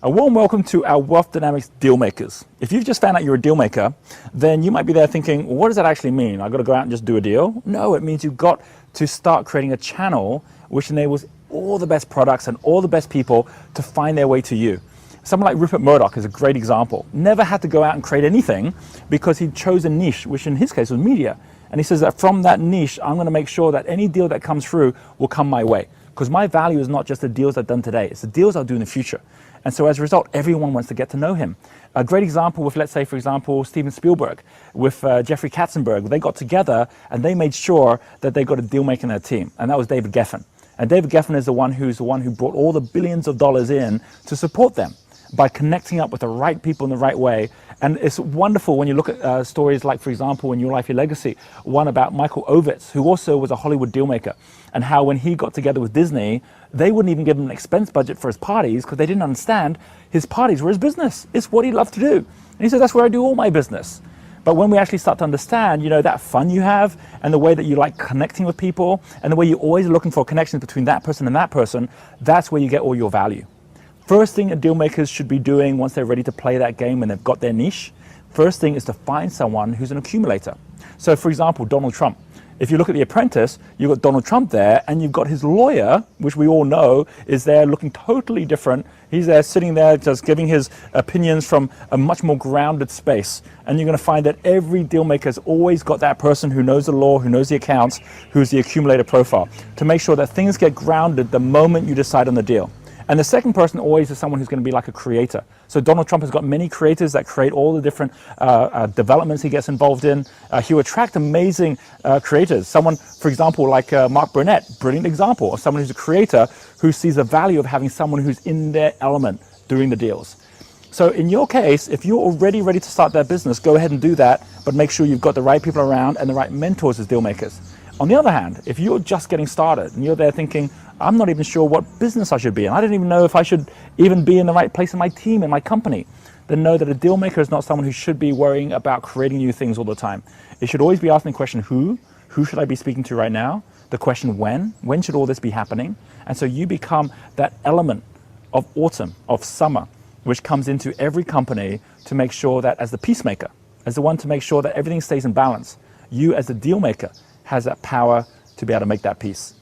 A warm welcome to our Wealth Dynamics Deal Makers. If you've just found out you're a deal maker, then you might be there thinking, well, what does that actually mean? I've got to go out and just do a deal? No, it means you've got to start creating a channel which enables all the best products and all the best people to find their way to you. Someone like Rupert Murdoch is a great example. Never had to go out and create anything because he chose a niche, which in his case was media. And he says that from that niche, I'm going to make sure that any deal that comes through will come my way. Because my value is not just the deals I've done today, it's the deals I'll do in the future. And so as a result, everyone wants to get to know him. A great example with, let's say, for example, Steven Spielberg with Jeffrey Katzenberg. They got together and they made sure that they got a deal maker in their team. And that was David Geffen. And David Geffen is the one who brought all the billions of dollars in to support them by connecting up with the right people in the right way. And it's wonderful when you look at stories like, for example, in Your Life, Your Legacy, one about Michael Ovitz, who also was a Hollywood deal maker, and how when he got together with Disney, they wouldn't even give him an expense budget for his parties because they didn't understand his parties were his business. It's what he loved to do. And he said, that's where I do all my business. But when we actually start to understand, that fun you have and the way that you like connecting with people and the way you're always looking for connections between that person and that person, that's where you get all your value. First thing that deal makers should be doing once they're ready to play that game and they've got their niche, first thing is to find someone who's an accumulator. So for example, Donald Trump. If you look at The Apprentice, you've got Donald Trump there and you've got his lawyer, which we all know is there looking totally different. He's there sitting there just giving his opinions from a much more grounded space. And you're going to find that every deal maker's always got that person who knows the law, who knows the accounts, who's the accumulator profile, to make sure that things get grounded the moment you decide on the deal. And the second person always is someone who's going to be like a creator. So Donald Trump has got many creators that create all the different developments he gets involved in. He will attract amazing creators. Someone, for example, like Mark Burnett, brilliant example of someone who's a creator who sees the value of having someone who's in their element doing the deals. So in your case, if you're already ready to start that business, go ahead and do that, but make sure you've got the right people around and the right mentors as deal makers. On the other hand, if you're just getting started and you're there thinking, I'm not even sure what business I should be in, I don't even know if I should even be in the right place in my team, in my company, then know that a deal maker is not someone who should be worrying about creating new things all the time. It should always be asking the question, who should I be speaking to right now? The question, when should all this be happening? And so you become that element of autumn, of summer, which comes into every company to make sure that as the peacemaker, as the one to make sure that everything stays in balance, you as the deal maker has that power to be able to make that peace.